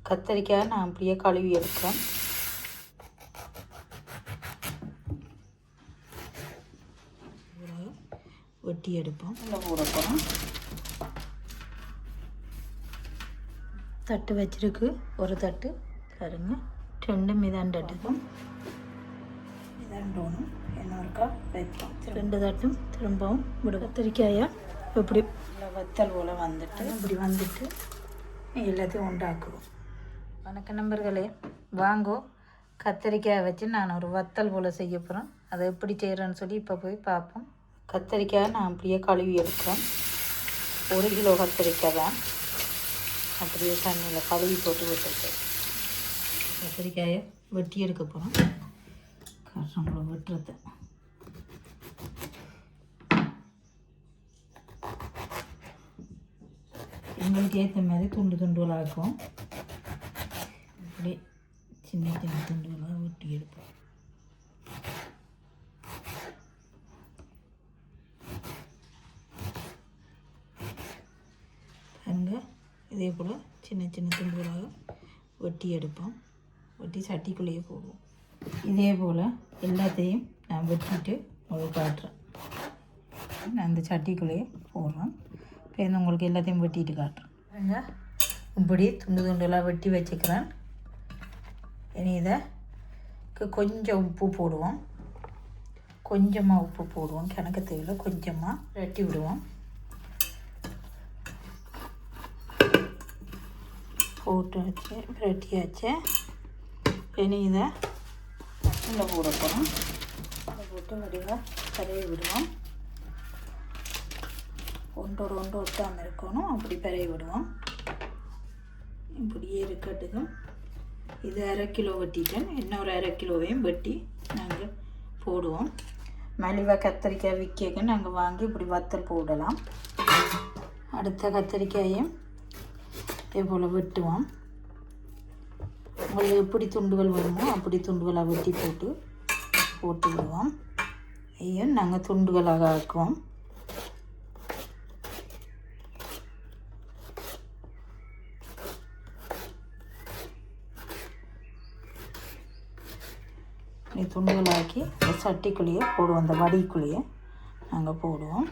கத்தரிக்காய் நான் அப்படியே கழுவி எடுக்கிறேன். வெட்டி எடுப்போம். இல்லை ஊற போகிறோம். தட்டு வச்சிருக்கு. ஒரு தட்டு பாருங்க, 2 மிதாண்டட்டுக்கும் மிதாண்டோணும். இன்னொருக்கா வைப்போம். 2 தட்டும் திரும்பவும் விட. கத்திரிக்காயை இப்படி வத்தல் போல் வந்துட்டு இப்படி வந்துட்டு எல்லாத்தையும் உண்டாக்குவோம். வணக்கம் நண்பர்களே, வாங்கோ. கத்திரிக்காயை வச்சு நான் ஒரு வத்தல் போல் செய்ய போகிறேன். அதை எப்படி செய்கிறேன்னு சொல்லி இப்போ போய் பார்ப்போம். கத்திரிக்காய் நான் அப்படியே கழுவி எடுக்கிறேன். 1 கிலோ கத்திரிக்காய் தான் அப்படியே தண்ணியில் கழுவி போட்டு விட்டுருக்கேன். கத்திரிக்காயை வெட்டி எடுக்க போகிறோம். கஷ்டங்களை வெட்டுறது எங்களுக்கு ஏற்ற மாதிரி துண்டு துண்டுகளாக இருக்கும். இப்படி சின்ன சின்ன துண்டுகளாக வெட்டி எடுப்போம். அங்கே இதே போல் சின்ன சின்ன துண்டுகளாக வெட்டி எடுப்போம். வெட்டி சட்டிக்குள்ளேயே போடுவோம். இதே போல் எல்லாத்தையும் நான் வெட்டிட்டு உங்களுக்கு காட்டுறேன். நான் இந்த சட்டிக்குள்ளேயே போடுறேன். இப்போ உங்களுக்கு எல்லாத்தையும் வெட்டிட்டு காட்டுறேன். அங்கே இப்படி துண்டு துண்டுலாம் வெட்டி வச்சுக்கிறேன். இனி இதை கொஞ்சம் உப்பு போடுவோம். கொஞ்சமாக உப்பு போடுவோம். கிணக்கு தேவையில்லை, கொஞ்சமாக வெட்டி விடுவோம். போட்டு வச்சு வெட்டியாச்சு. இனி இதை தட்டில் போட போகிறோம். அதை போட்டு வடிவாக கரைய விடுவோம். ஒன்றோடு ஒன்று ஒட்டாமல் இருக்கணும். அப்படி பெறைய விடுவோம். இப்படியே இருக்கட்டுக்கும். இது 1/2 கிலோ வெட்டிட்டேன். இன்னொரு 1/2 கிலோவையும் வெட்டி நாங்கள் போடுவோம். மலிவாக கத்திரிக்காய் விற்க நாங்கள் வாங்கி இப்படி வத்தல் போடலாம். அடுத்த கத்திரிக்காயையும் இதே போல் வெட்டுவோம். உங்களுக்கு எப்படி துண்டுகள் வேணுமோ அப்படி துண்டுகளாக வெட்டி போட்டு விடுவோம். ஐயும் நாங்கள் துண்டுகளாக ஆக்குவோம். துண்டுகளாக்கி அந்த சட்டிக்குள்ளேயே போடுவோம். அந்த வடிக்குள்ளேயே நாங்கள் போடுவோம்.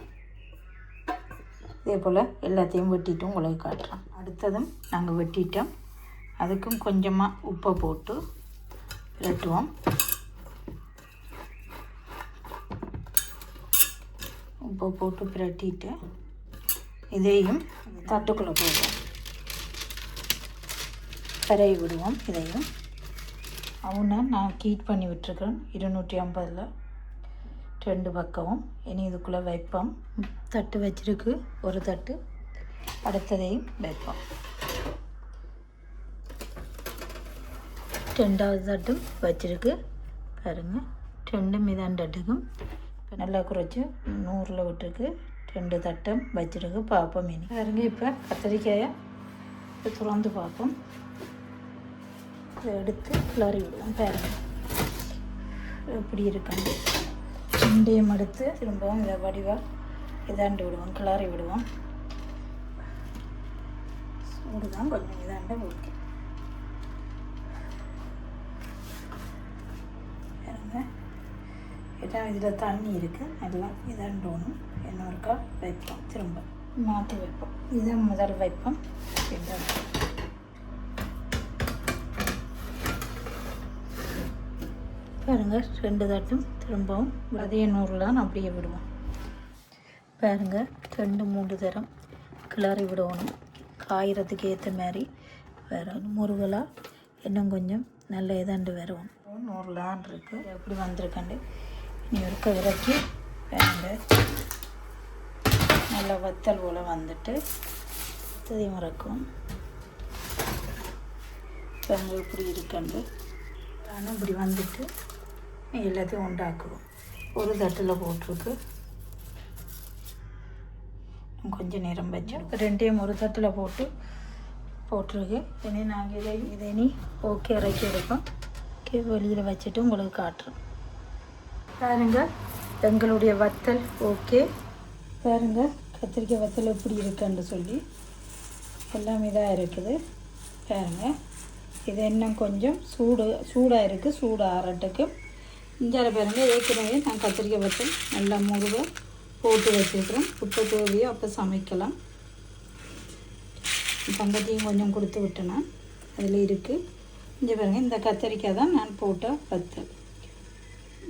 இதே போல் எல்லாத்தையும் வெட்டிட்டும் உங்களுக்கு காட்டுறோம். அடுத்ததும் நாங்கள் வெட்டிட்டோம். அதுக்கும் கொஞ்சமாக உப்பை போட்டு பிரட்டுவோம். உப்பை போட்டு பிரட்டிட்டு இதையும் தட்டுக்குள்ளே போடுவோம். கரையை விடுவோம். இதையும் அவனை நான் ஹீட் பண்ணி விட்டுருக்கேன் 250 2 பக்கமும். இனி இதுக்குள்ளே வைப்போம். தட்டு வச்சிருக்கு. ஒரு தட்டு. அடுத்ததையும் வைப்போம். 2வது தட்டும் வச்சிருக்கு பாருங்கள். 2 மிதாண்டட்டுக்கும் இப்போ நல்லா குறைச்சி 100 விட்டுருக்கு. 2 தட்டம் வச்சிருக்கு. பார்ப்போம். இனி பாருங்க. இப்போ கத்திரிக்காயை திறந்து பார்ப்போம். இதை எடுத்து கிளறி விடுவோம். பாருங்கள் எப்படி இருக்காங்க. ரெண்டையும் எடுத்து திரும்பவும் இதை வடிவாக இதாண்டு விடுவோம். கிளறி விடுவோம். சூடு தான் கொஞ்சம் இதாண்ட ஓகே. பாருங்க. இதான் இதில் தண்ணி இருக்குது. நல்லா இதாண்டோணும். இன்னொருக்கா வைப்போம். திரும்ப மாற்றி வைப்போம். இதை முதல் வைப்போம். பாருங்கள். 2 தட்டும் திரும்பவும் அதே 100 அப்படியே விடுவோம். பாருங்கள். 2-3 தரம் கிளறி விடணும். காயறதுக்கு ஏற்ற மாதிரி வேறு முருகலாக இன்னும் கொஞ்சம் நல்ல இதாண்டு வரும். 100 இருக்குது. எப்படி வந்திருக்காண்டு இனி இருக்க இறக்கி பாருங்கள். நல்லா வத்தல் போல் வந்துட்டு அதையும் இறக்கும். பாருங்கள் இப்படி இருக்காண்டு. ஆனால் இப்படி வந்துட்டு எல்லாத்தையும் உண்டாக்குவோம். ஒரு தட்டில் போட்டிருக்கு. கொஞ்சம் நேரம் வச்சு 2டையும் ஒரு தட்டில் போட்டிருக்கு. இனி நாங்கள் இதை இனி ஓகே இறக்கி எடுப்போம். ஓகே வெளியில் வச்சுட்டு உங்களுக்கு காட்டுறோம். பாருங்கள் எங்களுடைய வத்தல் ஓகே. பாருங்கள் கத்திரிக்காய் வத்தல் எப்படி இருக்குன்னு சொல்லி எல்லாம் இதாக இருக்குது. பாருங்கள் இது இன்னும் கொஞ்சம் சூடாக இருக்குது, சூடு ஆறட்டுக்கு. இஞ்சால பாருங்க, ஏற்கனவே நான் கத்திரிக்காய் வத்தல் நல்லா முருக போட்டு வச்சுருக்கிறேன். இப்போ தேவையோ அப்போ சமைக்கலாம். தங்கத்தையும் கொஞ்சம் கொடுத்து விட்டேன்னா அதில் இருக்குது. இங்கே பாருங்கள், இந்த கத்திரிக்காய் தான் நான் போட்ட வத்தல்.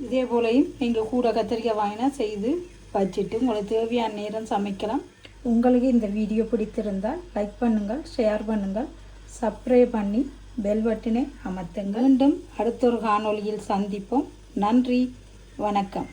இதே போலையும் நீங்கள் கூட கத்திரிக்காய் வாங்கினா செய்து வச்சுட்டு உங்களுக்கு தேவையான நேரம் சமைக்கலாம். உங்களுக்கு இந்த வீடியோ பிடித்திருந்தால் லைக் பண்ணுங்கள், ஷேர் பண்ணுங்கள், சப்ஸ்கிரைப் பண்ணி பெல் பட்டனை அமர்த்துங்கள். மீண்டும் அடுத்த ஒரு காணொளியில் சந்திப்போம். நன்றி, வணக்கம்.